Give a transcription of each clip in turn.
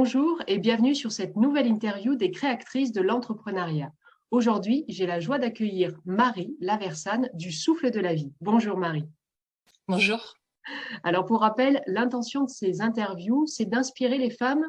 Bonjour et bienvenue sur cette nouvelle interview des créatrices de l'entrepreneuriat. Aujourd'hui, j'ai la joie d'accueillir Marie Laversane du Souffle de la Vie. Bonjour Marie. Bonjour. Alors pour rappel, l'intention de ces interviews, c'est d'inspirer les femmes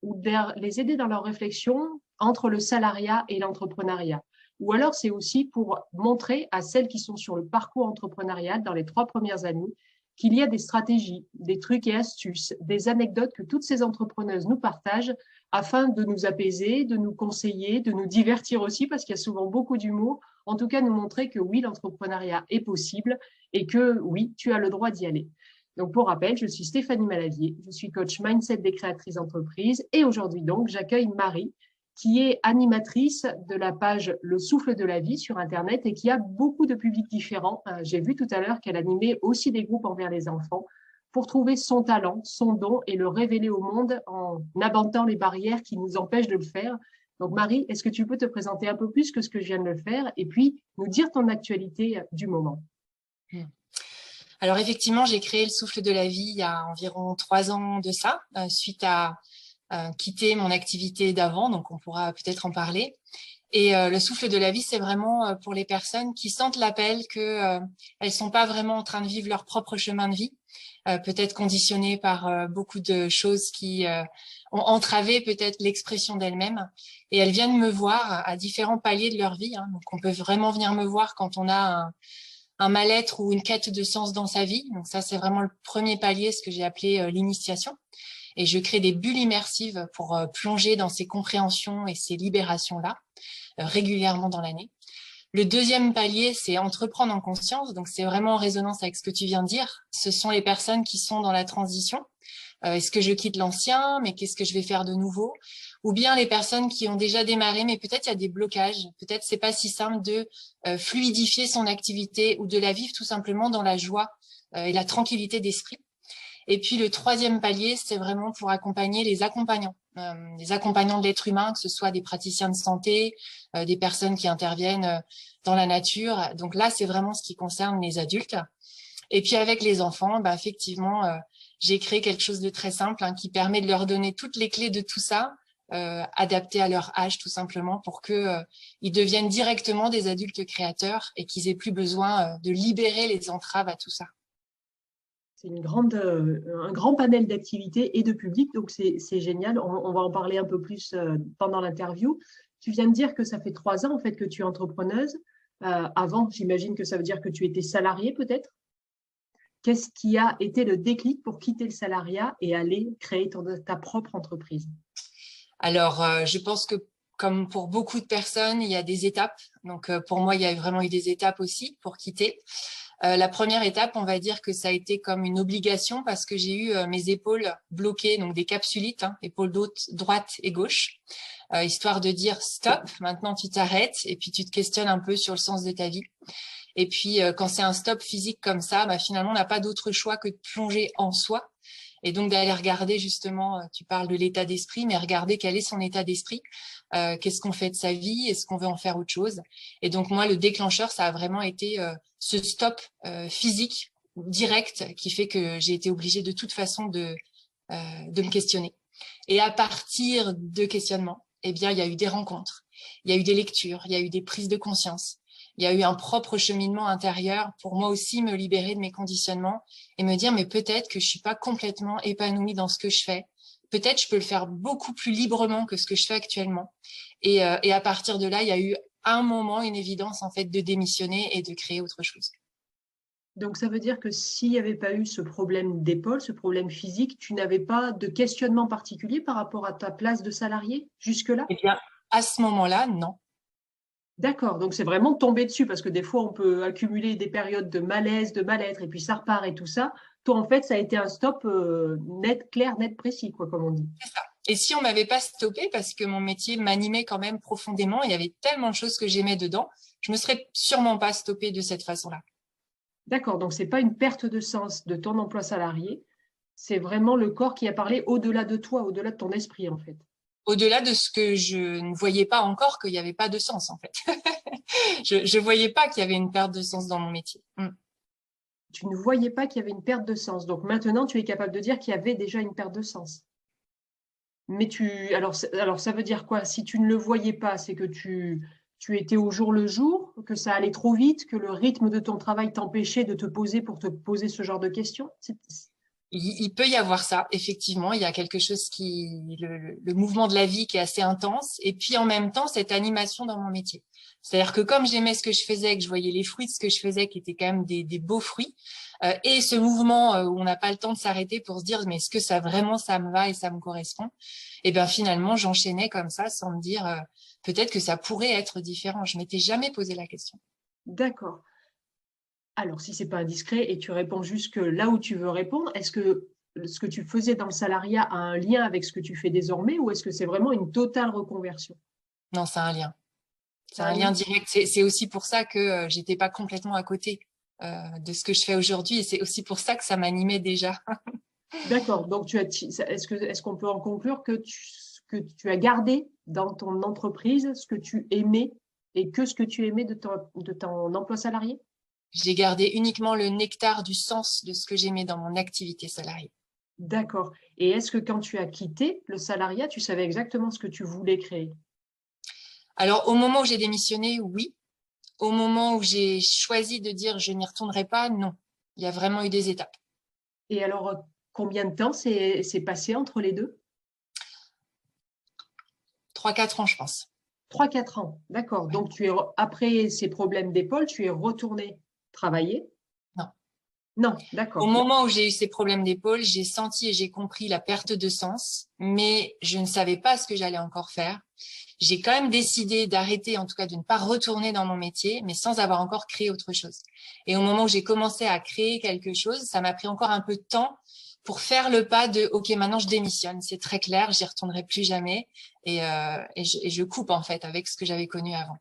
ou de les aider dans leur réflexion entre le salariat et l'entrepreneuriat. Ou alors c'est aussi pour montrer à celles qui sont sur le parcours entrepreneurial dans les 3 premières années qu'il y a des stratégies, des trucs et astuces, des anecdotes que toutes ces entrepreneuses nous partagent afin de nous apaiser, de nous conseiller, de nous divertir aussi parce qu'il y a souvent beaucoup d'humour. En tout cas, nous montrer que oui, l'entrepreneuriat est possible et que oui, tu as le droit d'y aller. Donc, pour rappel, je suis Stéphanie Malavier, je suis coach mindset des créatrices d'entreprise et aujourd'hui donc, j'accueille Marie qui est animatrice de la page Le Souffle de la Vie sur Internet et qui a beaucoup de publics différents. J'ai vu tout à l'heure qu'elle animait aussi des groupes envers les enfants pour trouver son talent, son don et le révéler au monde en abattant les barrières qui nous empêchent de le faire. Donc Marie, est-ce que tu peux te présenter un peu plus que ce que je viens de le faire et puis nous dire ton actualité du moment? Alors effectivement, j'ai créé le Souffle de la Vie il y a environ 3 ans de ça, suite à quitter mon activité d'avant, donc on pourra peut-être en parler. Et le Souffle de la Vie, c'est vraiment pour les personnes qui sentent l'appel que elles sont pas vraiment en train de vivre leur propre chemin de vie, peut-être conditionnées par beaucoup de choses qui ont entravé peut-être l'expression d'elles-mêmes. Et elles viennent me voir à différents paliers de leur vie. Donc on peut vraiment venir me voir quand on a un mal-être ou une quête de sens dans sa vie. Donc ça, c'est vraiment le premier palier, ce que j'ai appelé l'initiation. Et je crée des bulles immersives pour plonger dans ces compréhensions et ces libérations-là régulièrement dans l'année. Le deuxième palier, c'est entreprendre en conscience. Donc, c'est vraiment en résonance avec ce que tu viens de dire. Ce sont les personnes qui sont dans la transition. Est-ce que je quitte l'ancien, mais qu'est-ce que je vais faire de nouveau? Ou bien les personnes qui ont déjà démarré, mais peut-être il y a des blocages. Peut-être c'est pas si simple de fluidifier son activité ou de la vivre tout simplement dans la joie et la tranquillité d'esprit. Et puis le troisième palier, c'est vraiment pour accompagner les accompagnants de l'être humain, que ce soit des praticiens de santé, des personnes qui interviennent dans la nature. Donc là, c'est vraiment ce qui concerne les adultes. Et puis avec les enfants, effectivement, j'ai créé quelque chose de très simple qui permet de leur donner toutes les clés de tout ça, adaptées à leur âge tout simplement, pour que ils deviennent directement des adultes créateurs et qu'ils aient plus besoin de libérer les entraves à tout ça. C'est un grand panel d'activités et de publics, donc c'est génial. On va en parler un peu plus pendant l'interview. Tu viens de dire que ça fait 3 ans en fait que tu es entrepreneuse. Avant, j'imagine que ça veut dire que tu étais salariée peut-être. Qu'est-ce qui a été le déclic pour quitter le salariat et aller créer ta propre entreprise? Alors, je pense que comme pour beaucoup de personnes, il y a des étapes. Donc, pour moi, il y a vraiment eu des étapes aussi pour quitter. La première étape, on va dire que ça a été comme une obligation parce que j'ai eu mes épaules bloquées, donc des capsulites, épaules droite et gauche, histoire de dire stop, maintenant tu t'arrêtes et puis tu te questionnes un peu sur le sens de ta vie. Et puis quand c'est un stop physique comme ça, finalement on n'a pas d'autre choix que de plonger en soi et donc d'aller regarder justement, tu parles de l'état d'esprit, mais regarder quel est son état d'esprit, qu'est-ce qu'on fait de sa vie, est-ce qu'on veut en faire autre chose. Et donc moi, le déclencheur, ça a vraiment été ce stop physique direct qui fait que j'ai été obligée de toute façon de me questionner. Et à partir de questionnement, eh bien, il y a eu des rencontres, il y a eu des lectures, il y a eu des prises de conscience. Il y a eu un propre cheminement intérieur pour moi aussi me libérer de mes conditionnements et me dire mais peut-être que je suis pas complètement épanouie dans ce que je fais. Peut-être je peux le faire beaucoup plus librement que ce que je fais actuellement. Et à partir de là, il y a eu un moment, une évidence en fait de démissionner et de créer autre chose. Donc ça veut dire que s'il n'y avait pas eu ce problème d'épaule, ce problème physique, tu n'avais pas de questionnement particulier par rapport à ta place de salarié jusque-là? Eh bien, à ce moment-là, non. D'accord, donc c'est vraiment tombé dessus parce que des fois on peut accumuler des périodes de malaise, de mal-être et puis ça repart et tout ça. Toi en fait ça a été un stop net, clair, net, précis quoi comme on dit. C'est ça. Et si on m'avait pas stoppé, parce que mon métier m'animait quand même profondément, il y avait tellement de choses que j'aimais dedans, je me serais sûrement pas stoppée de cette façon-là. D'accord, donc c'est pas une perte de sens de ton emploi salarié, c'est vraiment le corps qui a parlé au-delà de toi, au-delà de ton esprit en fait. Au-delà de ce que je ne voyais pas encore, qu'il n'y avait pas de sens en fait. Je voyais pas qu'il y avait une perte de sens dans mon métier. Tu ne voyais pas qu'il y avait une perte de sens. Donc maintenant tu es capable de dire qu'il y avait déjà une perte de sens. Mais alors ça veut dire quoi? Si tu ne le voyais pas, c'est que tu étais au jour le jour, que ça allait trop vite, que le rythme de ton travail t'empêchait de te poser pour te poser ce genre de questions? Il peut y avoir ça, effectivement. Il y a quelque chose le mouvement de la vie qui est assez intense. Et puis en même temps, cette animation dans mon métier. C'est-à-dire que comme j'aimais ce que je faisais, que je voyais les fruits de ce que je faisais, qui étaient quand même des beaux fruits, et ce mouvement où on n'a pas le temps de s'arrêter pour se dire, mais est-ce que ça vraiment, ça me va et ça me correspond? Et bien finalement, j'enchaînais comme ça sans me dire, peut-être que ça pourrait être différent. Je m'étais jamais posé la question. D'accord. Alors, si c'est pas indiscret et tu réponds juste que là où tu veux répondre, est-ce que ce que tu faisais dans le salariat a un lien avec ce que tu fais désormais ou est-ce que c'est vraiment une totale reconversion? Non, c'est un lien. C'est Ça a un un lien lien? direct. C'est aussi pour ça que j'étais pas complètement à côté de ce que je fais aujourd'hui. Et c'est aussi pour ça que ça m'animait déjà. D'accord. Donc, est-ce qu'on peut en conclure que tu as gardé dans ton entreprise ce que tu aimais et que ce que tu aimais de ton emploi salarié? J'ai gardé uniquement le nectar du sens de ce que j'aimais dans mon activité salariée. D'accord. Et est-ce que quand tu as quitté le salariat, tu savais exactement ce que tu voulais créer? Alors, au moment où j'ai démissionné, oui. Au moment où j'ai choisi de dire je n'y retournerai pas, non. Il y a vraiment eu des étapes. Et alors, combien de temps s'est passé entre les deux? 3, 4 ans, je pense. 3, 4 ans, d'accord. Ouais. Donc, après ces problèmes d'épaule, tu es retourné travailler? Non. Non, Au d'accord. moment où j'ai eu ces problèmes d'épaule, j'ai senti et j'ai compris la perte de sens, mais je ne savais pas ce que j'allais encore faire. J'ai quand même décidé d'arrêter, en tout cas de ne pas retourner dans mon métier, mais sans avoir encore créé autre chose. Et au moment où j'ai commencé à créer quelque chose, ça m'a pris encore un peu de temps pour faire le pas de OK, maintenant je démissionne, c'est très clair, j'y retournerai plus jamais et je coupe en fait avec ce que j'avais connu avant.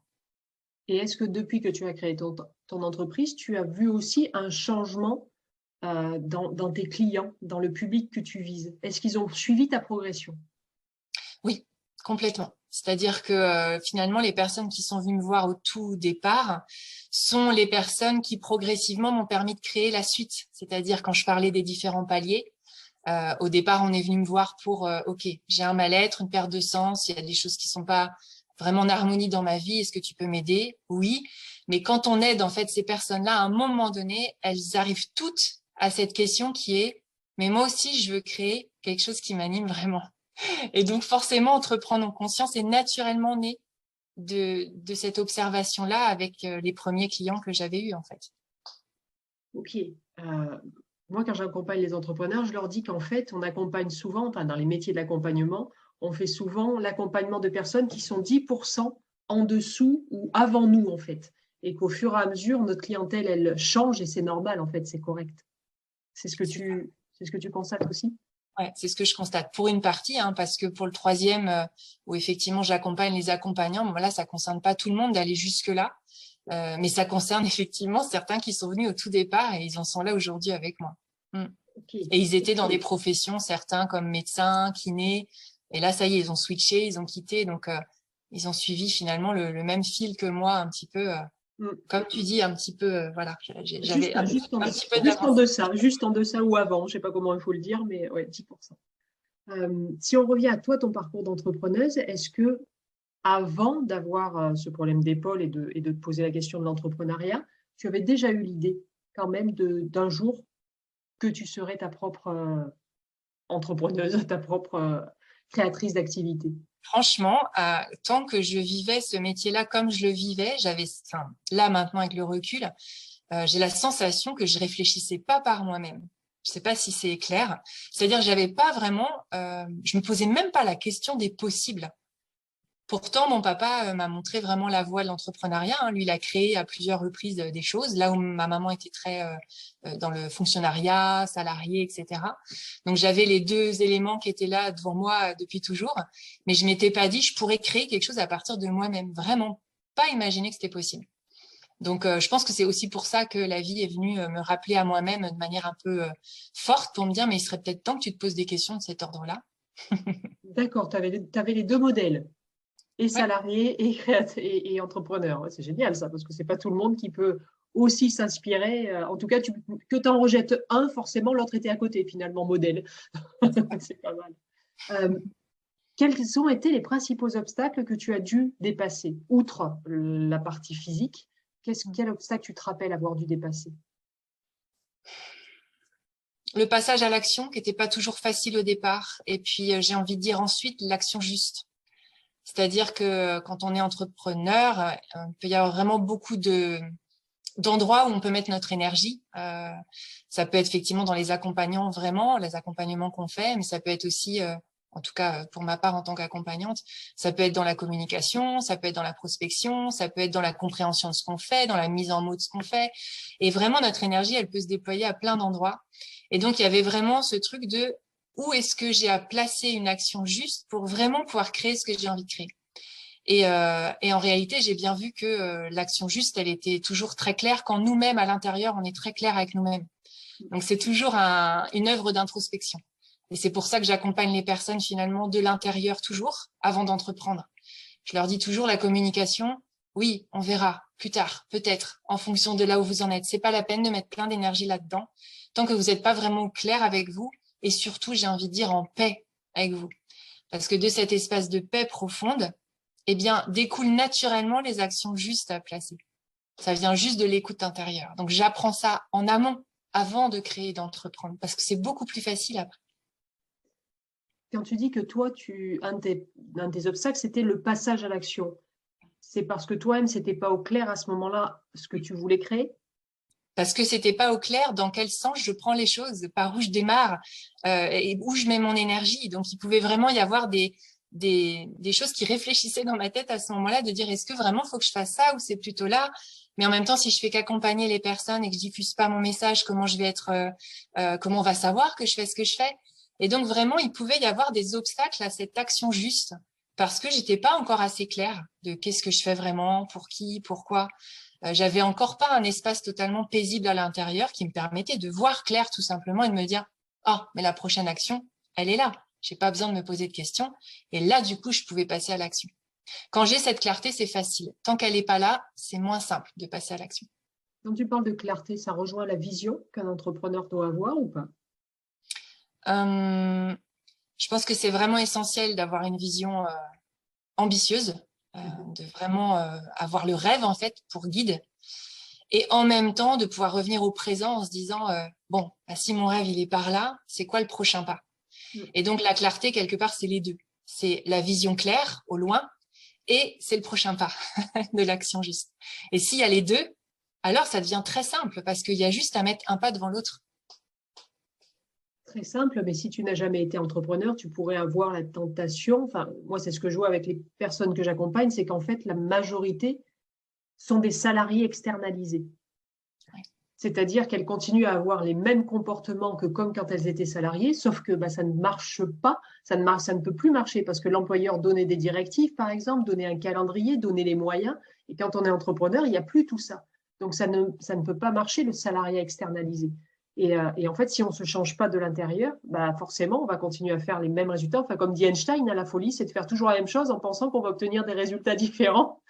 Et est-ce que depuis que tu as créé ton entreprise, tu as vu aussi un changement dans tes clients, dans le public que tu vises? Est-ce qu'ils ont suivi ta progression? Oui, complètement. C'est-à-dire que finalement, les personnes qui sont venues me voir au tout départ sont les personnes qui progressivement m'ont permis de créer la suite. C'est-à-dire quand je parlais des différents paliers, au départ, on est venu me voir pour OK, j'ai un mal-être, une perte de sens, il y a des choses qui sont pas vraiment en harmonie dans ma vie, est-ce que tu peux m'aider? Oui. Mais quand on aide en fait ces personnes-là, à un moment donné, elles arrivent toutes à cette question qui est mais moi aussi, je veux créer quelque chose qui m'anime vraiment. Et donc, forcément, entreprendre en conscience est naturellement né de cette observation-là avec les premiers clients que j'avais eus, en fait. Ok. Moi, quand j'accompagne les entrepreneurs, je leur dis qu'en fait, on accompagne souvent, enfin, dans les métiers de l'accompagnement, on fait souvent l'accompagnement de personnes qui sont 10% en dessous ou avant nous, en fait. Et qu'au fur et à mesure, notre clientèle, elle change et c'est normal, en fait, c'est correct. C'est ça. C'est ce que tu constates aussi? Ouais, c'est ce que je constate pour une partie, hein, parce que pour le troisième, où effectivement j'accompagne les accompagnants, bon, là, ça concerne pas tout le monde d'aller jusque-là, mais ça concerne effectivement certains qui sont venus au tout départ et ils en sont là aujourd'hui avec moi. Mm. Ok, Et ils étaient dans des ok. professions, certains comme médecins, kinés, et là, ça y est, ils ont switché, ils ont quitté, donc ils ont suivi finalement le même fil que moi, un petit peu, Mm. comme tu dis, un petit peu, voilà, j'avais Juste, un petit peu d'avance. juste en deçà ou avant, je sais pas comment il faut le dire, mais ouais, 10%. Si on revient à toi, ton parcours d'entrepreneuse, est-ce que avant d'avoir ce problème d'épaule et de te poser la question de l'entrepreneuriat, tu avais déjà eu l'idée quand même d'un jour que tu serais ta propre entrepreneuse, ta propre créatrice d'activité? Franchement, tant que je vivais ce métier-là comme je le vivais, enfin, là maintenant avec le recul, j'ai la sensation que je réfléchissais pas par moi-même. Je sais pas si c'est clair. C'est-à-dire, j'avais pas vraiment, je me posais même pas la question des possibles. Pourtant, mon papa m'a montré vraiment la voie de l'entrepreneuriat, hein. Lui, il a créé à plusieurs reprises des choses, là où ma maman était très dans le fonctionnariat, salarié, etc. Donc, j'avais les deux éléments qui étaient là devant moi depuis toujours, mais je m'étais pas dit je pourrais créer quelque chose à partir de moi-même. Vraiment pas imaginer que c'était possible. Donc, je pense que c'est aussi pour ça que la vie est venue me rappeler à moi-même de manière un peu forte pour me dire mais il serait peut-être temps que tu te poses des questions de cet ordre-là. D'accord, tu avais les deux modèles, et Ouais. salarié et entrepreneur. Ouais, c'est génial ça, parce que c'est pas tout le monde qui peut aussi s'inspirer. En tout cas, que tu en rejettes un, forcément, l'autre était à côté, finalement, modèle. C'est pas mal. Quels ont été les principaux obstacles que tu as dû dépasser, outre la partie physique? Quel obstacle tu te rappelles avoir dû dépasser? Le passage à l'action qui n'était pas toujours facile au départ. Et puis, j'ai envie de dire ensuite l'action juste. C'est-à-dire que quand on est entrepreneur, il peut y avoir vraiment beaucoup d'endroits où on peut mettre notre énergie. Ça peut être effectivement dans les accompagnants, vraiment, les accompagnements qu'on fait, mais ça peut être aussi, en tout cas pour ma part en tant qu'accompagnante, ça peut être dans la communication, ça peut être dans la prospection, ça peut être dans la compréhension de ce qu'on fait, dans la mise en mots de ce qu'on fait. Et vraiment, notre énergie, elle peut se déployer à plein d'endroits. Et donc, il y avait vraiment ce truc de où est-ce que j'ai à placer une action juste pour vraiment pouvoir créer ce que j'ai envie de créer. Et en réalité, j'ai bien vu que l'action juste, elle était toujours très claire quand nous-mêmes, à l'intérieur, on est très clair avec nous-mêmes. Donc, c'est toujours une œuvre d'introspection. Et c'est pour ça que j'accompagne les personnes finalement de l'intérieur toujours, avant d'entreprendre. Je leur dis toujours la communication, oui, on verra plus tard, peut-être, en fonction de là où vous en êtes. C'est pas la peine de mettre plein d'énergie là-dedans, tant que vous n'êtes pas vraiment clair avec vous, et surtout, j'ai envie de dire en paix avec vous. Parce que de cet espace de paix profonde, eh bien, découlent naturellement les actions justes à placer. Ça vient juste de l'écoute intérieure. Donc, j'apprends ça en amont, avant de créer et d'entreprendre, parce que c'est beaucoup plus facile après. Quand tu dis que toi, un de tes obstacles, c'était le passage à l'action. C'est parce que toi-même, c'était pas au clair à ce moment-là ce que tu voulais créer? Parce que c'était pas au clair dans quel sens je prends les choses, par où je démarre et où je mets mon énergie. Donc, il pouvait vraiment y avoir des choses qui réfléchissaient dans ma tête à ce moment-là, de dire est-ce que vraiment faut que je fasse ça ou c'est plutôt là. Mais en même temps, si je fais qu'accompagner les personnes et que je diffuse pas mon message, comment je vais être, comment on va savoir que je fais ce que je fais? Et donc vraiment, il pouvait y avoir des obstacles à cette action juste parce que j'étais pas encore assez claire de qu'est-ce que je fais vraiment, pour qui, pourquoi. J'avais encore pas un espace totalement paisible à l'intérieur qui me permettait de voir clair tout simplement et de me dire ah mais la prochaine action elle est là, j'ai pas besoin de me poser de questions et là du coup je pouvais passer à l'action. Quand j'ai cette clarté c'est facile, tant qu'elle est pas là c'est moins simple de passer à l'action. Quand tu parles de clarté, ça rejoint la vision qu'un entrepreneur doit avoir ou pas? Euh, je pense que c'est vraiment essentiel d'avoir une vision ambitieuse, de vraiment avoir le rêve en fait pour guide. Et en même temps, de pouvoir revenir au présent en se disant, bon, bah, si mon rêve, il est par là, c'est quoi le prochain pas? Et donc, la clarté, quelque part, c'est les deux. C'est la vision claire, au loin, et c'est le prochain pas de l'action juste. Et s'il y a les deux, alors ça devient très simple parce qu'il y a juste à mettre un pas devant l'autre. Très simple, mais si tu n'as jamais été entrepreneur, tu pourrais avoir la tentation, enfin, moi, c'est ce que je vois avec les personnes que j'accompagne, c'est qu'en fait, la majorité sont des salariés externalisés. Ouais. C'est-à-dire qu'elles continuent à avoir les mêmes comportements que comme quand elles étaient salariées, sauf que bah, ça ne marche pas, ça ne peut plus marcher parce que l'employeur donnait des directives, par exemple, donnait un calendrier, donnait les moyens. Et quand on est entrepreneur, il n'y a plus tout ça. Donc, ça ne peut pas marcher, le salariat externalisé. Et en fait, si on ne se change pas de l'intérieur, bah forcément, on va continuer à faire les mêmes résultats. Enfin, comme dit Einstein, la folie, c'est de faire toujours la même chose en pensant qu'on va obtenir des résultats différents.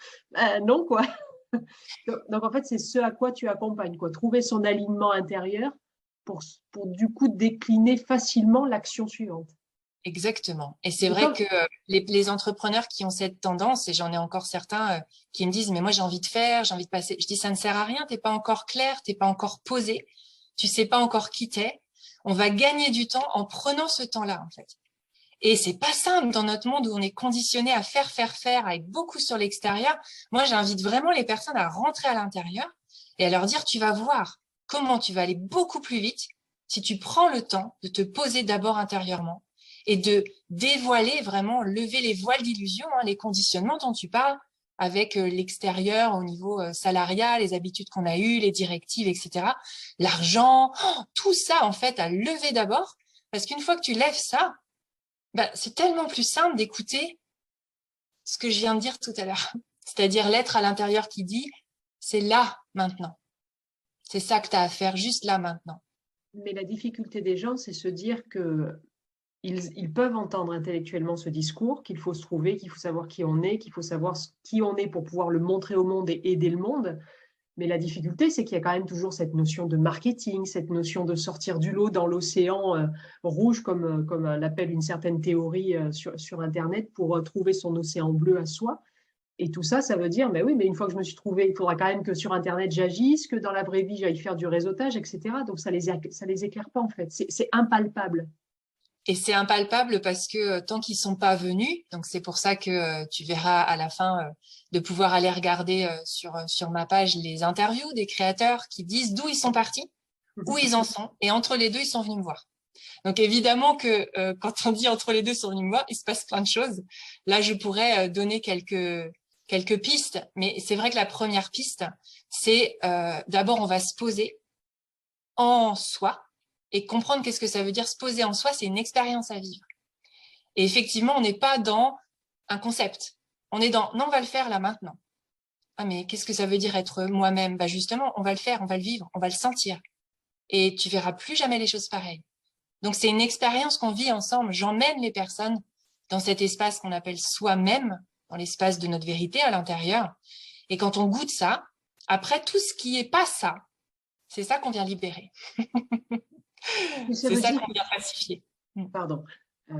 Non, quoi. Donc, en fait, c'est ce à quoi tu accompagnes, quoi. Trouver son alignement intérieur pour du coup décliner facilement l'action suivante. Exactement. Et c'est Et vrai quand, que les entrepreneurs qui ont cette tendance, et j'en ai encore certains qui me disent, mais moi j'ai envie de faire, j'ai envie de passer. Je dis, ça ne sert à rien, t'es pas encore clair, t'es pas encore posé, tu sais pas encore qui t'es. On va gagner du temps en prenant ce temps-là, en fait. Et c'est pas simple dans notre monde où on est conditionné à faire, à être beaucoup sur l'extérieur. Moi, j'invite vraiment les personnes à rentrer à l'intérieur et à leur dire, tu vas voir comment tu vas aller beaucoup plus vite si tu prends le temps de te poser d'abord intérieurement et de dévoiler vraiment, lever les voiles d'illusion, les conditionnements dont tu parles avec l'extérieur au niveau salarial, les habitudes qu'on a eues, les directives, etc. L'argent, tout ça, en fait, à lever d'abord. Parce qu'une fois que tu lèves ça, bah, c'est tellement plus simple d'écouter ce que je viens de dire tout à l'heure. C'est-à-dire l'être à l'intérieur qui dit, c'est là, maintenant. C'est ça que tu as à faire juste là, maintenant. mais la difficulté des gens, c'est se dire que ils peuvent entendre intellectuellement ce discours, qu'il faut se trouver, qu'il faut savoir qui on est, qu'il faut savoir qui on est pour pouvoir le montrer au monde et aider le monde. Mais la difficulté, c'est qu'il y a quand même toujours cette notion de marketing, cette notion de sortir du lot dans l'océan rouge, comme l'appelle une certaine théorie sur Internet, pour trouver son océan bleu à soi. Et tout ça, ça veut dire, mais oui, mais une fois que je me suis trouvée, il faudra quand même que sur Internet j'agisse, que dans la vraie vie j'aille faire du réseautage, etc. Donc ça les éclaire pas en fait. C'est impalpable. Et c'est impalpable parce que tant qu'ils sont pas venus, donc c'est pour ça que tu verras à la fin de pouvoir aller regarder sur ma page les interviews des créateurs qui disent d'où ils sont partis, où ils en sont, et entre les deux, ils sont venus me voir. Donc évidemment que quand on dit entre les deux, ils sont venus me voir, il se passe plein de choses. Là, je pourrais donner quelques pistes, mais c'est vrai que la première piste, c'est d'abord, on va se poser en soi et comprendre qu'est-ce que ça veut dire se poser en soi, c'est une expérience à vivre. Et effectivement, on n'est pas dans un concept. On est dans, non, on va le faire là maintenant. Ah, mais qu'est-ce que ça veut dire être moi-même? Bah justement, on va le faire, on va le vivre, on va le sentir. Et tu verras plus jamais les choses pareilles. Donc, c'est une expérience qu'on vit ensemble. J'emmène les personnes dans cet espace qu'on appelle soi-même, dans l'espace de notre vérité à l'intérieur. Et quand on goûte ça, après, tout ce qui est pas ça, c'est ça qu'on vient libérer. Ça C'est veut ça dire, qu'on vient pacifier. pardon, euh,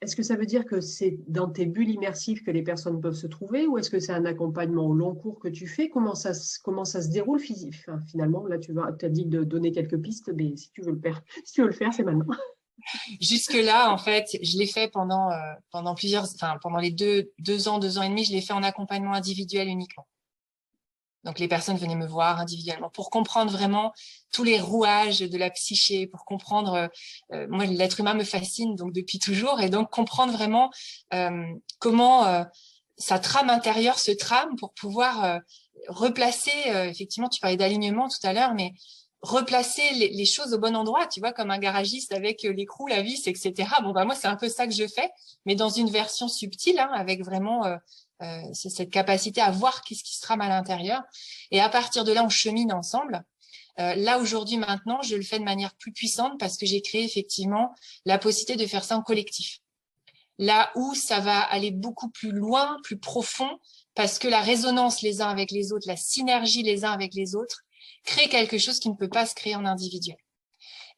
est-ce que ça veut dire que c'est dans tes bulles immersives que les personnes peuvent se trouver ou est-ce que c'est un accompagnement au long cours que tu fais? Comment ça se déroule finalement? Là, tu as dit de donner quelques pistes, mais si tu veux le faire, si tu veux le faire, c'est maintenant. Jusque-là, en fait, je l'ai fait pendant les deux ans, 2 ans et demi, je l'ai fait en accompagnement individuel uniquement. Donc, les personnes venaient me voir individuellement pour comprendre vraiment tous les rouages de la psyché, pour comprendre, moi, l'être humain me fascine donc depuis toujours, et donc comprendre vraiment comment sa trame intérieure se trame pour pouvoir replacer, effectivement, tu parlais d'alignement tout à l'heure, mais replacer les choses au bon endroit, tu vois, comme un garagiste avec l'écrou, la vis, etc. Bon, bah moi, c'est un peu ça que je fais, mais dans une version subtile, hein, avec vraiment cette capacité à voir qu'est-ce qui se trame à l'intérieur. Et à partir de là, on chemine ensemble. Là, aujourd'hui, maintenant, je le fais de manière plus puissante parce que j'ai créé effectivement la possibilité de faire ça en collectif. Là où ça va aller beaucoup plus loin, plus profond, parce que la résonance les uns avec les autres, la synergie les uns avec les autres, crée quelque chose qui ne peut pas se créer en individuel.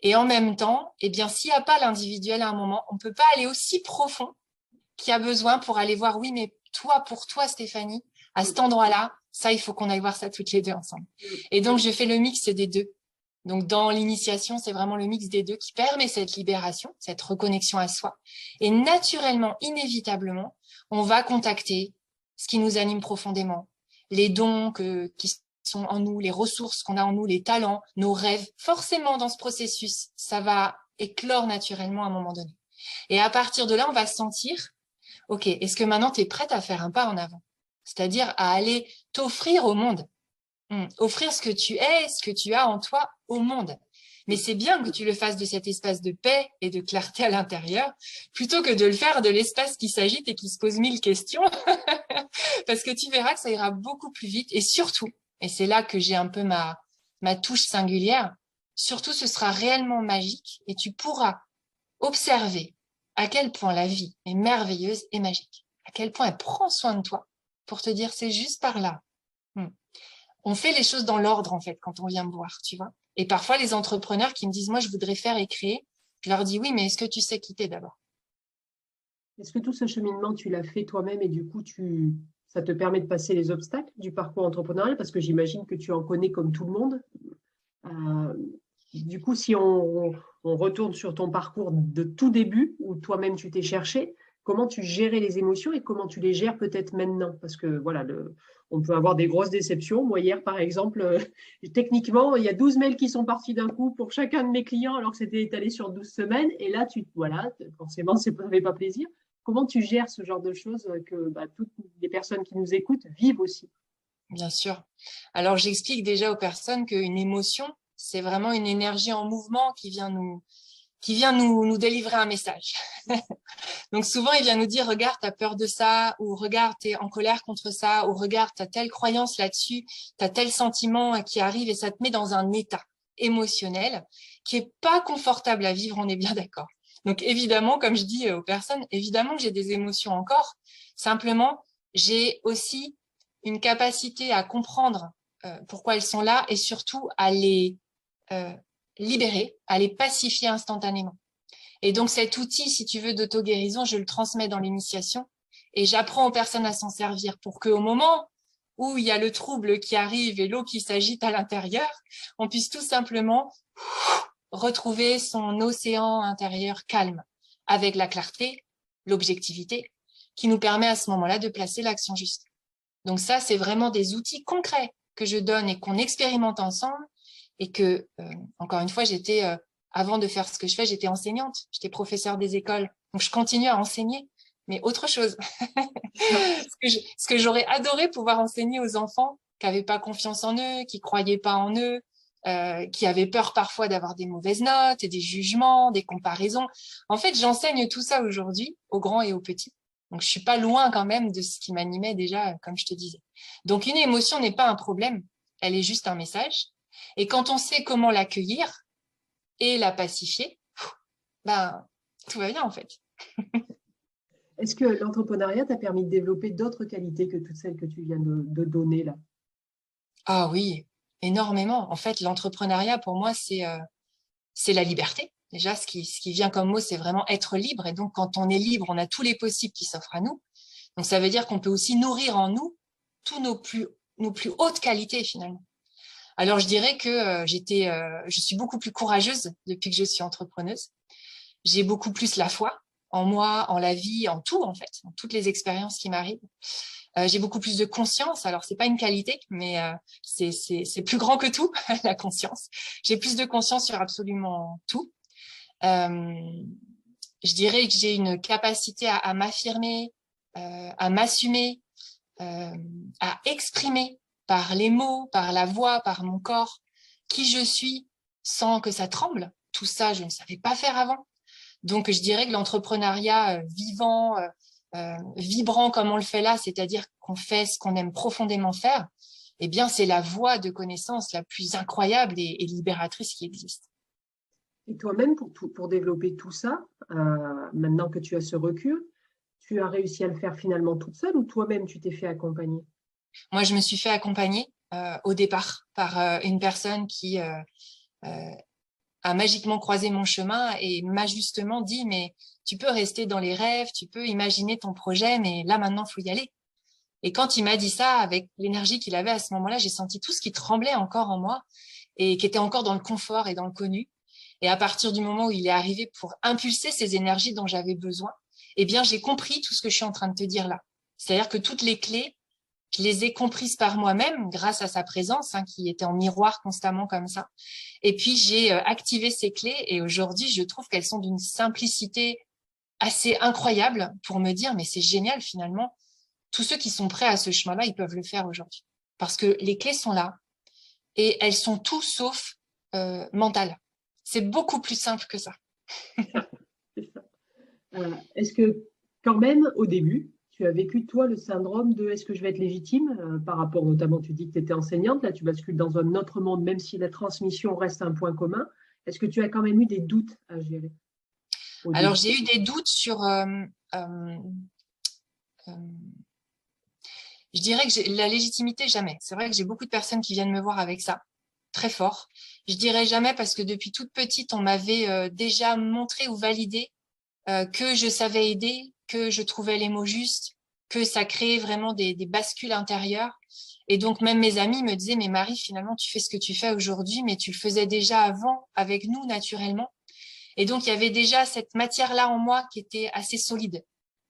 Et en même temps, eh bien, s'il n'y a pas l'individuel à un moment, on ne peut pas aller aussi profond qu'il y a besoin pour aller voir, oui, mais toi, pour toi, Stéphanie, à cet endroit-là, ça, il faut qu'on aille voir ça toutes les deux ensemble. Et donc, je fais le mix des deux. Donc, dans l'initiation, c'est vraiment le mix des deux qui permet cette libération, cette reconnexion à soi. Et naturellement, inévitablement, on va contacter ce qui nous anime profondément, les dons qui sont en nous, les ressources qu'on a en nous, les talents, nos rêves. Forcément, dans ce processus, ça va éclore naturellement à un moment donné. Et à partir de là, on va sentir, OK, est-ce que maintenant tu es prête à faire un pas en avant? C'est-à-dire à aller t'offrir au monde. Offrir ce que tu es, ce que tu as en toi au monde. Mais c'est bien que tu le fasses de cet espace de paix et de clarté à l'intérieur, plutôt que de le faire de l'espace qui s'agite et qui se pose 1000 questions, parce que tu verras que ça ira beaucoup plus vite. Et surtout, et c'est là que j'ai un peu ma touche singulière, surtout ce sera réellement magique et tu pourras observer à quel point la vie est merveilleuse et magique, à quel point elle prend soin de toi pour te dire c'est juste par là. On fait les choses dans l'ordre, en fait, quand on vient me voir, tu vois. Et parfois, les entrepreneurs qui me disent, moi, je voudrais faire et créer, je leur dis, oui, mais est-ce que tu sais quitter d'abord? Est-ce que tout ce cheminement, tu l'as fait toi-même et du coup, ça te permet de passer les obstacles du parcours entrepreneurial? Parce que j'imagine que tu en connais comme tout le monde. Euh, du coup, si on retourne sur ton parcours de tout début, où toi-même tu t'es cherché, comment tu gérais les émotions et comment tu les gères peut-être maintenant? Parce que voilà, on peut avoir des grosses déceptions. Moi, hier, par exemple, techniquement, il y a 12 mails qui sont partis d'un coup pour chacun de mes clients alors que c'était étalé sur 12 semaines. Et là, voilà, forcément, ça ne fait pas plaisir. Comment tu gères ce genre de choses que toutes les personnes qui nous écoutent vivent aussi? Bien sûr. Alors, j'explique déjà aux personnes qu'une émotion, c'est vraiment une énergie en mouvement qui vient nous délivrer un message. Donc souvent, il vient nous dire, regarde, t'as peur de ça, ou regarde, t'es en colère contre ça, ou regarde, t'as telle croyance là-dessus, t'as tel sentiment qui arrive et ça te met dans un état émotionnel qui est pas confortable à vivre, on est bien d'accord. Donc évidemment, comme je dis aux personnes, évidemment que j'ai des émotions encore. Simplement, j'ai aussi une capacité à comprendre pourquoi elles sont là et surtout à les libérer, à les pacifier instantanément. Et donc cet outil, si tu veux, d'auto-guérison, je le transmets dans l'initiation et j'apprends aux personnes à s'en servir pour qu'au moment où il y a le trouble qui arrive et l'eau qui s'agite à l'intérieur, on puisse tout simplement retrouver son océan intérieur calme avec la clarté, l'objectivité, qui nous permet à ce moment-là de placer l'action juste. Donc ça, c'est vraiment des outils concrets que je donne et qu'on expérimente ensemble et que, encore une fois, avant de faire ce que je fais, j'étais enseignante, j'étais professeure des écoles, donc je continue à enseigner, mais autre chose. Ce que j'aurais adoré pouvoir enseigner aux enfants qui n'avaient pas confiance en eux, qui croyaient pas en eux, qui avaient peur parfois d'avoir des mauvaises notes et des jugements, des comparaisons. En fait, j'enseigne tout ça aujourd'hui, aux grands et aux petits. Donc, je suis pas loin quand même de ce qui m'animait déjà, comme je te disais. Donc, une émotion n'est pas un problème, elle est juste un message. Et quand on sait comment l'accueillir et la pacifier, ben, tout va bien en fait. Est-ce que l'entrepreneuriat t'a permis de développer d'autres qualités que toutes celles que tu viens de donner là? Ah oui, énormément. En fait, l'entrepreneuriat, pour moi, c'est la liberté. Déjà, ce qui vient comme mot, c'est vraiment être libre. Et donc, quand on est libre, on a tous les possibles qui s'offrent à nous. Donc, ça veut dire qu'on peut aussi nourrir en nous tous nos plus hautes qualités, finalement. Alors, je dirais que je suis beaucoup plus courageuse depuis que je suis entrepreneuse. J'ai beaucoup plus la foi en moi, en la vie, en tout, en fait, en toutes les expériences qui m'arrivent. J'ai beaucoup plus de conscience. Alors, c'est pas une qualité, mais c'est plus grand que tout, la conscience. J'ai plus de conscience sur absolument tout. Je dirais que j'ai une capacité à m'affirmer, à m'assumer, à exprimer par les mots, par la voix, par mon corps, qui je suis sans que ça tremble. Tout ça, je ne savais pas faire avant. Donc, je dirais que l'entrepreneuriat vivant, vibrant comme on le fait là, c'est-à-dire qu'on fait ce qu'on aime profondément faire, eh bien, c'est la voie de connaissance la plus incroyable et libératrice qui existe. Et toi-même, pour développer tout ça, maintenant que tu as ce recul, tu as réussi à le faire finalement toute seule ou toi-même tu t'es fait accompagner? Moi, je me suis fait accompagner au départ par une personne qui a magiquement croisé mon chemin et m'a justement dit, mais tu peux rester dans les rêves, tu peux imaginer ton projet, mais là maintenant, il faut y aller. Et quand il m'a dit ça, avec l'énergie qu'il avait à ce moment-là, j'ai senti tout ce qui tremblait encore en moi et qui était encore dans le confort et dans le connu. Et à partir du moment où il est arrivé pour impulser ces énergies dont j'avais besoin, eh bien, j'ai compris tout ce que je suis en train de te dire là. C'est-à-dire que toutes les clés, je les ai comprises par moi-même grâce à sa présence, qui était en miroir constamment comme ça. Et puis, j'ai activé ces clés et aujourd'hui, je trouve qu'elles sont d'une simplicité assez incroyable pour me dire, mais c'est génial finalement. Tous ceux qui sont prêts à ce chemin-là, ils peuvent le faire aujourd'hui. Parce que les clés sont là et elles sont tout sauf mentales. C'est beaucoup plus simple que ça. C'est ça. Est-ce que quand même, au début, tu as vécu, toi, le syndrome de est-ce que je vais être légitime par rapport, notamment, tu dis que tu étais enseignante, là, tu bascules dans un autre monde, même si la transmission reste un point commun. Est-ce que tu as quand même eu des doutes à gérer au Alors, début? j'ai eu des doutes sur... je dirais que la légitimité, jamais. C'est vrai que j'ai beaucoup de personnes qui viennent me voir avec ça, très fort. Je dirais jamais parce que depuis toute petite, on m'avait déjà montré ou validé que je savais aider, que je trouvais les mots justes, que ça créait vraiment des bascules intérieures. Et donc, même mes amis me disaient, mais Marie, finalement, tu fais ce que tu fais aujourd'hui, mais tu le faisais déjà avant avec nous, naturellement. Et donc, il y avait déjà cette matière-là en moi qui était assez solide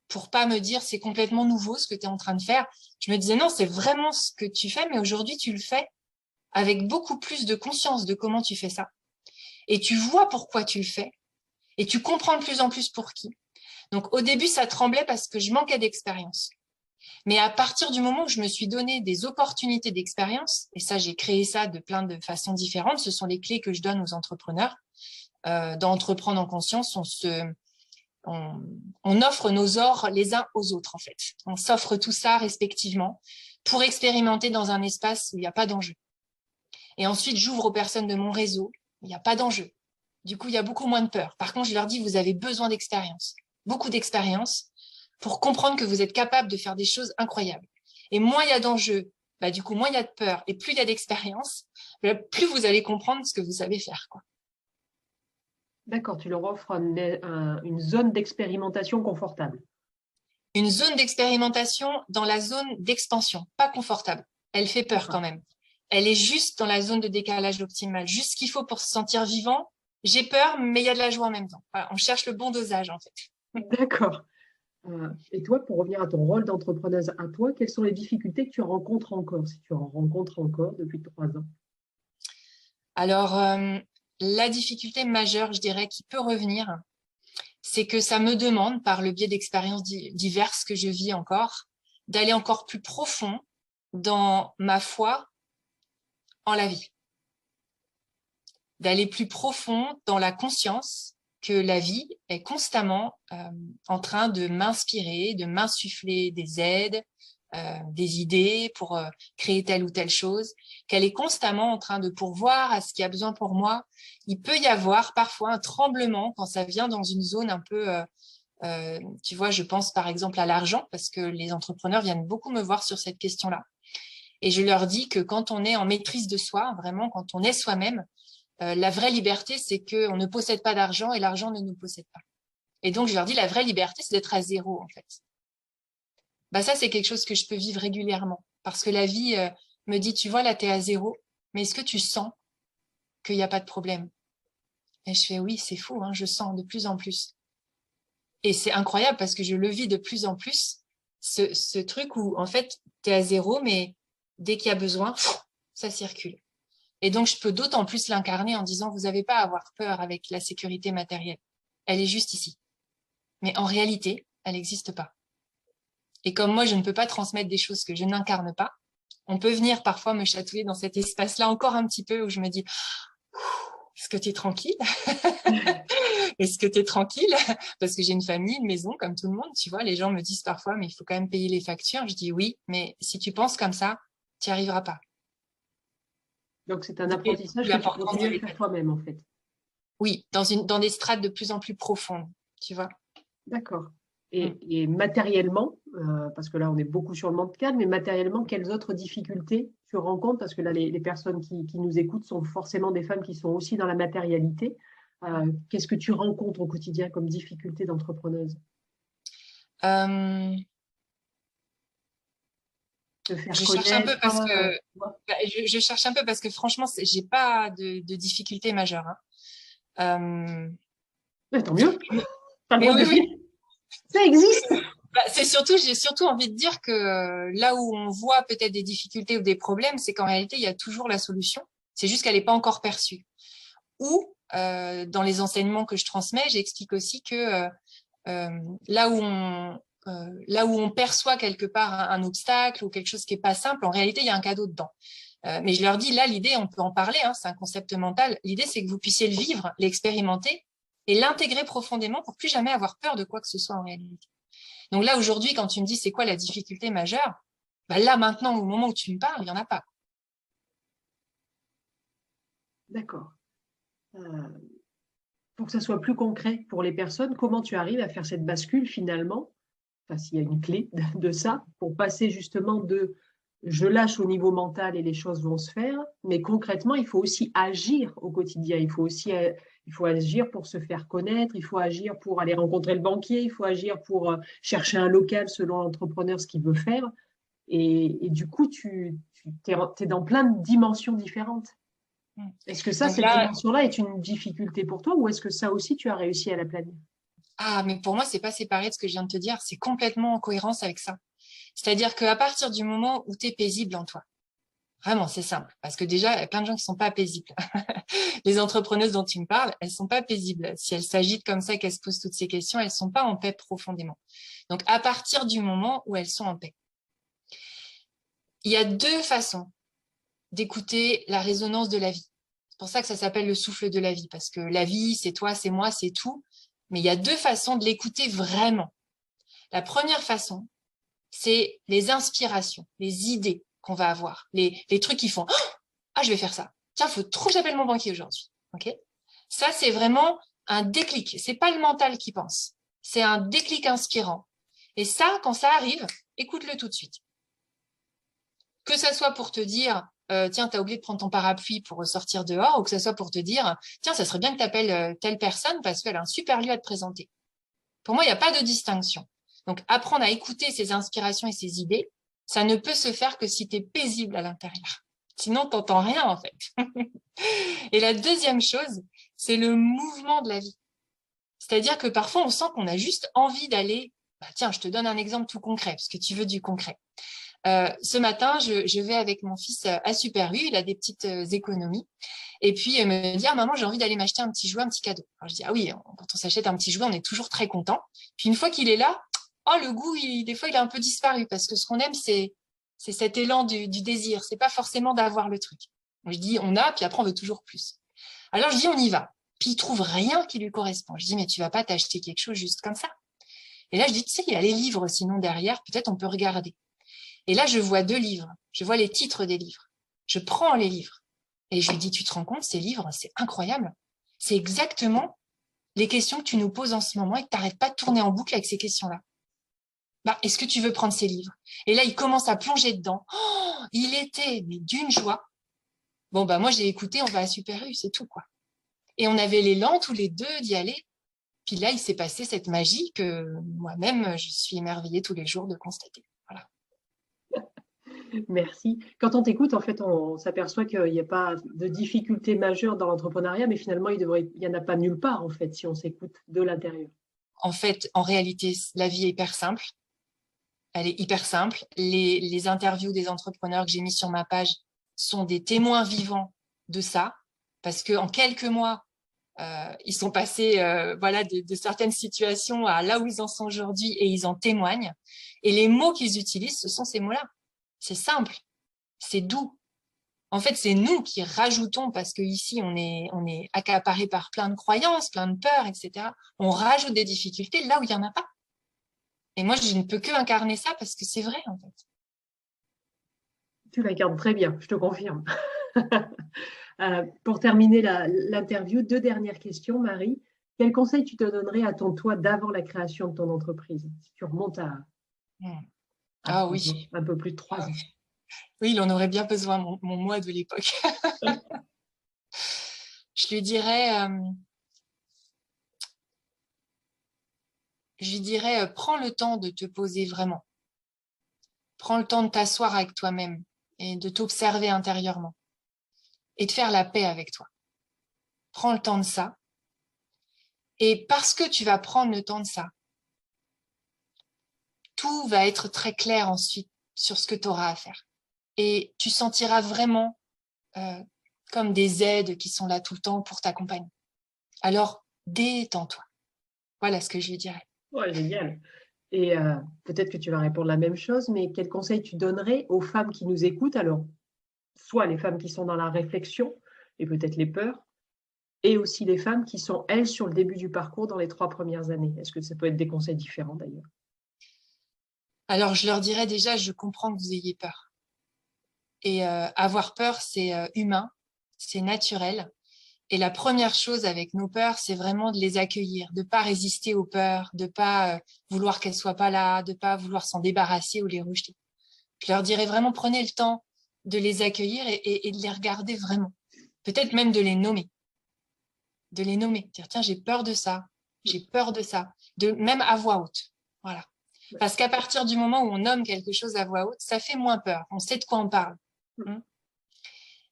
pour pas me dire, c'est complètement nouveau ce que tu es en train de faire. Je me disais, non, c'est vraiment ce que tu fais, mais aujourd'hui, tu le fais avec beaucoup plus de conscience de comment tu fais ça. Et tu vois pourquoi tu le fais. Et tu comprends de plus en plus pour qui. Donc, au début, ça tremblait parce que je manquais d'expérience. Mais à partir du moment où je me suis donné des opportunités d'expérience, et ça, j'ai créé ça de plein de façons différentes, ce sont les clés que je donne aux entrepreneurs. D'entreprendre en conscience, on offre nos ors les uns aux autres, en fait. On s'offre tout ça respectivement pour expérimenter dans un espace où il n'y a pas d'enjeu. Et ensuite, j'ouvre aux personnes de mon réseau, il n'y a pas d'enjeu. Du coup, il y a beaucoup moins de peur. Par contre, je leur dis, vous avez besoin d'expérience, beaucoup d'expérience, pour comprendre que vous êtes capable de faire des choses incroyables. Et moins il y a d'enjeux, bah, du coup, moins il y a de peur et plus il y a d'expérience, plus vous allez comprendre ce que vous savez faire, quoi. D'accord, tu leur offres une zone d'expérimentation confortable. Une zone d'expérimentation dans la zone d'expansion, pas confortable. Elle fait peur quand même. Elle est juste dans la zone de décalage optimal, juste ce qu'il faut pour se sentir vivant. J'ai peur, mais il y a de la joie en même temps. Voilà, on cherche le bon dosage, en fait. D'accord. Et toi, pour revenir à ton rôle d'entrepreneuse à toi, quelles sont les difficultés que tu rencontres encore, si tu en rencontres encore depuis 3 ans? Alors, la difficulté majeure, je dirais, qui peut revenir, c'est que ça me demande, par le biais d'expériences diverses que je vis encore, d'aller encore plus profond dans ma foi en la vie, d'aller plus profond dans la conscience que la vie est constamment en train de m'inspirer, de m'insuffler des aides, des idées pour créer telle ou telle chose, qu'elle est constamment en train de pourvoir à ce qu'il y a besoin pour moi. Il peut y avoir parfois un tremblement quand ça vient dans une zone un peu, tu vois, je pense par exemple à l'argent, parce que les entrepreneurs viennent beaucoup me voir sur cette question-là. Et je leur dis que quand on est en maîtrise de soi, vraiment, quand on est soi-même, la vraie liberté, c'est qu'on ne possède pas d'argent et l'argent ne nous possède pas. Et donc, je leur dis, la vraie liberté, c'est d'être à zéro, en fait. Bah, ça, c'est quelque chose que je peux vivre régulièrement. Parce que la vie me dit, tu vois, là, tu es à zéro, mais est-ce que tu sens qu'il n'y a pas de problème? Et je fais, oui, c'est fou, hein, je sens de plus en plus. Et c'est incroyable parce que je le vis de plus en plus, ce truc où, en fait, tu es à zéro, mais dès qu'il y a besoin, ça circule. Et donc, je peux d'autant plus l'incarner en disant, vous n'avez pas à avoir peur avec la sécurité matérielle. Elle est juste ici. Mais en réalité, elle n'existe pas. Et comme moi, je ne peux pas transmettre des choses que je n'incarne pas, on peut venir parfois me chatouiller dans cet espace-là encore un petit peu où je me dis, est-ce que tu es tranquille? Est-ce que tu es tranquille? Parce que j'ai une famille, une maison, comme tout le monde, tu vois. Les gens me disent parfois, mais il faut quand même payer les factures. Je dis oui, mais si tu penses comme ça, tu n'y arriveras pas. Donc, c'est un apprentissage que tu L'importance de continues à l'état. faire toi-même, en fait. Oui, dans des strates de plus en plus profondes, tu vois. D'accord. Mm. Et matériellement, parce que là, on est beaucoup sur le mental, mais matériellement, quelles autres difficultés tu rencontres? Parce que là, les personnes qui nous écoutent sont forcément des femmes qui sont aussi dans la matérialité. Qu'est-ce que tu rencontres au quotidien comme difficulté d'entrepreneuse? Euh, Te faire je cherche un peu connaître, parce que tu vois. je cherche un peu parce que franchement, j'ai pas de difficultés majeures, hein. Ouais, tant mieux, t'as le Mais droit de oui, le oui. dire. Ça existe. Bah, j'ai surtout envie de dire que là où on voit peut-être des difficultés ou des problèmes, c'est qu'en réalité, il y a toujours la solution. C'est juste qu'elle n'est pas encore perçue. Ou dans les enseignements que je transmets, j'explique aussi que euh, là où on là où on perçoit quelque part un obstacle ou quelque chose qui est pas simple, en réalité, il y a un cadeau dedans. Mais je leur dis, là, l'idée, on peut en parler, hein, c'est un concept mental. L'idée, c'est que vous puissiez le vivre, l'expérimenter et l'intégrer profondément pour plus jamais avoir peur de quoi que ce soit en réalité. Donc là, aujourd'hui, quand tu me dis c'est quoi la difficulté majeure, bah là, maintenant, au moment où tu me parles, il n'y en a pas. D'accord. Euh, pour que ça soit plus concret pour les personnes, comment tu arrives à faire cette bascule finalement? Enfin, s'il y a une clé de ça, pour passer justement de je lâche au niveau mental et les choses vont se faire, mais concrètement, il faut aussi agir au quotidien. Il faut agir pour se faire connaître, il faut agir pour aller rencontrer le banquier, il faut agir pour chercher un local selon l'entrepreneur ce qu'il veut faire. Et du coup, tu es dans plein de dimensions différentes. Est-ce que ça, Donc cette là, dimension-là est une difficulté pour toi ou est-ce que ça aussi, tu as réussi à la planer? ah, mais pour moi, c'est pas séparé de ce que je viens de te dire, c'est complètement en cohérence avec ça. C'est-à-dire qu'à partir du moment où tu es paisible en toi, vraiment, c'est simple, parce que déjà, il y a plein de gens qui sont pas paisibles. Les entrepreneuses dont tu me parles, elles sont pas paisibles. Si elles s'agitent comme ça, qu'elles se posent toutes ces questions, elles sont pas en paix profondément. Donc, à partir du moment où elles sont en paix, il y a deux façons d'écouter la résonance de la vie. C'est pour ça que ça s'appelle le souffle de la vie, parce que la vie, c'est toi, c'est moi, c'est tout. Mais il y a deux façons de l'écouter vraiment. La première façon, c'est les inspirations, les idées qu'on va avoir, les trucs qui font « Ah, je vais faire ça. Tiens, il faut trop que j'appelle mon banquier aujourd'hui. » Ok. Ça, c'est vraiment un déclic. C'est pas le mental qui pense. C'est un déclic inspirant. Et ça, quand ça arrive, écoute-le tout de suite. Que ça soit pour te dire, tiens, tu as oublié de prendre ton parapluie pour sortir dehors, ou que ça soit pour te dire, tiens, ça serait bien que tu appelles telle personne parce qu'elle a un super lieu à te présenter. Pour moi, il n'y a pas de distinction. Donc, apprendre à écouter ses inspirations et ses idées, ça ne peut se faire que si tu es paisible à l'intérieur. Sinon, tu n'entends rien, en fait. Et la deuxième chose, c'est le mouvement de la vie. C'est-à-dire que parfois, on sent qu'on a juste envie d'aller... Bah, tiens, je te donne un exemple tout concret, parce que tu veux du concret. Ce matin, je vais avec mon fils à Super U, il a des petites économies. Et puis, il me dit, ah, maman, j'ai envie d'aller m'acheter un petit jouet, un petit cadeau. Alors, je dis, ah oui, quand on s'achète un petit jouet, on est toujours très content. Puis, une fois qu'il est là, oh, le goût, des fois, il a un peu disparu parce que ce qu'on aime, c'est cet élan du désir. C'est pas forcément d'avoir le truc. Donc, je dis, on a, puis après, on veut toujours plus. Alors, je dis, on y va. Puis, il trouve rien qui lui correspond. Je dis, mais tu vas pas t'acheter quelque chose juste comme ça. Et là, je dis, tu sais, il y a les livres, sinon derrière, peut-être on peut regarder. Et là, je vois 2 livres. Je vois les titres des livres. Je prends les livres. Et je lui dis, tu te rends compte, ces livres, c'est incroyable. C'est exactement les questions que tu nous poses en ce moment et que tu n'arrêtes pas de tourner en boucle avec ces questions-là. Bah, est-ce que tu veux prendre ces livres? Et là, il commence à plonger dedans. Oh, il était mais d'une joie. Bon, bah moi, j'ai écouté, on va à Super U, c'est tout, quoi. Et on avait l'élan tous les deux d'y aller. Puis là, il s'est passé cette magie que moi-même, je suis émerveillée tous les jours de constater. Voilà. Merci. Quand on t'écoute, en fait, on s'aperçoit qu'il n'y a pas de difficulté majeure dans l'entrepreneuriat, mais finalement, il n'y en a pas nulle part, en fait, si on s'écoute de l'intérieur. En fait, en réalité, la vie est hyper simple. Elle est hyper simple. Les interviews des entrepreneurs que j'ai mis sur ma page sont des témoins vivants de ça, parce qu'en quelques mois, ils sont passés voilà, de certaines situations à là où ils en sont aujourd'hui et ils en témoignent. Et les mots qu'ils utilisent, ce sont ces mots-là. C'est simple, c'est doux. En fait, c'est nous qui rajoutons, parce qu'ici, on est accaparé par plein de croyances, plein de peurs, etc. On rajoute des difficultés là où il n'y en a pas. Et moi, je ne peux que incarner ça parce que c'est vrai, en fait. Tu l'incarnes très bien, je te confirme. Pour terminer l'interview, 2 dernières questions, Marie. Quel conseil tu te donnerais à ton toi d'avant la création de ton entreprise? Si tu remontes à Ah oui. un peu plus de 3 ans. Oui, il en aurait bien besoin, mon moi de l'époque. Je lui dirais, prends le temps de te poser vraiment. Prends le temps de t'asseoir avec toi-même et de t'observer intérieurement et de faire la paix avec toi. Prends le temps de ça. Et parce que tu vas prendre le temps de ça, tout va être très clair ensuite sur ce que tu auras à faire. Et tu sentiras vraiment comme des aides qui sont là tout le temps pour t'accompagner. Alors, détends-toi. Voilà ce que je lui dirais. Ouais, génial. Et peut-être que tu vas répondre la même chose, mais quel conseil tu donnerais aux femmes qui nous écoutent? Alors, soit les femmes qui sont dans la réflexion et peut-être les peurs, et aussi les femmes qui sont, elles, sur le début du parcours dans les 3 premières années. Est-ce que ça peut être des conseils différents d'ailleurs? Alors, je leur dirais déjà, je comprends que vous ayez peur. Et avoir peur, c'est humain, c'est naturel. Et la première chose avec nos peurs, c'est vraiment de les accueillir, de ne pas résister aux peurs, de ne pas vouloir qu'elles ne soient pas là, de ne pas vouloir s'en débarrasser ou les rejeter. Je leur dirais vraiment, prenez le temps de les accueillir et de les regarder vraiment. Peut-être même de les nommer. De les nommer. Dire, tiens, j'ai peur de ça, j'ai peur de ça. Même à voix haute. Voilà. Parce qu'à partir du moment où on nomme quelque chose à voix haute, ça fait moins peur. On sait de quoi on parle.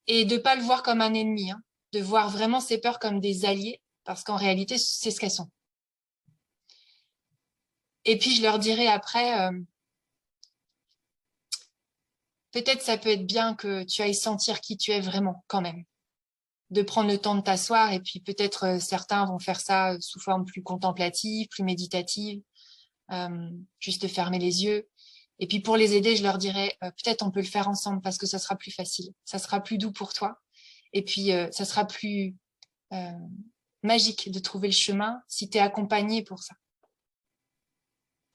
Et de ne pas le voir comme un ennemi, hein, de voir vraiment ces peurs comme des alliés, parce qu'en réalité, c'est ce qu'elles sont. Et puis, je leur dirai après, peut-être ça peut être bien que tu ailles sentir qui tu es vraiment, quand même. De prendre le temps de t'asseoir, et puis peut-être certains vont faire ça sous forme plus contemplative, plus méditative, juste fermer les yeux. Et puis pour les aider, je leur dirais, peut-être on peut le faire ensemble parce que ça sera plus facile, ça sera plus doux pour toi. Et puis, ça sera plus magique de trouver le chemin si tu es accompagné pour ça.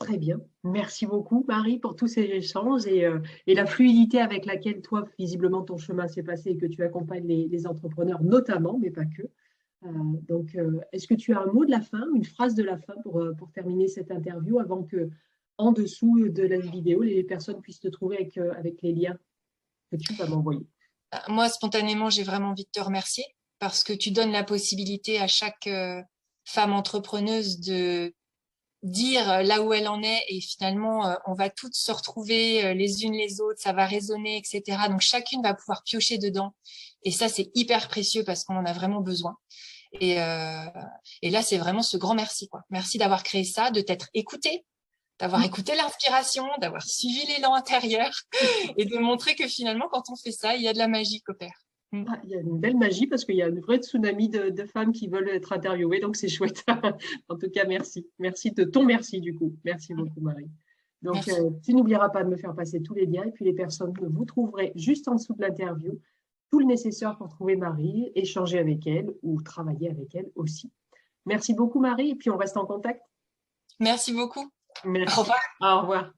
Très bien. Merci beaucoup, Marie, pour tous ces échanges et la fluidité avec laquelle toi, visiblement, ton chemin s'est passé et que tu accompagnes les entrepreneurs notamment, mais pas que. Donc, est-ce que tu as un mot de la fin, une phrase de la fin pour terminer cette interview avant que, en dessous de la vidéo, les personnes puissent te trouver avec les liens? que tu vas m'envoyer. Moi, spontanément, j'ai vraiment envie de te remercier parce que tu donnes la possibilité à chaque femme entrepreneuse de dire là où elle en est et finalement, on va toutes se retrouver les unes les autres, ça va résonner, etc. Donc, chacune va pouvoir piocher dedans. Et ça, c'est hyper précieux parce qu'on en a vraiment besoin. Et, euh, et là, c'est vraiment ce grand merci, quoi. Merci d'avoir créé ça, de t'être écouté, d'avoir écouté l'inspiration, d'avoir suivi l'élan intérieur et de montrer que finalement, quand on fait ça, il y a de la magie qui opère. Ah, il y a une belle magie parce qu'il y a une vraie tsunami de femmes qui veulent être interviewées, donc c'est chouette. En tout cas, merci. Merci de ton merci du coup. Merci beaucoup, Marie. Donc, Merci. tu n'oublieras pas de me faire passer tous les liens et puis les personnes, vous trouverez juste en dessous de l'interview tout le nécessaire pour trouver Marie, échanger avec elle ou travailler avec elle aussi. Merci beaucoup, Marie, et puis on reste en contact. Merci beaucoup. Au Merci. revoir. Au revoir.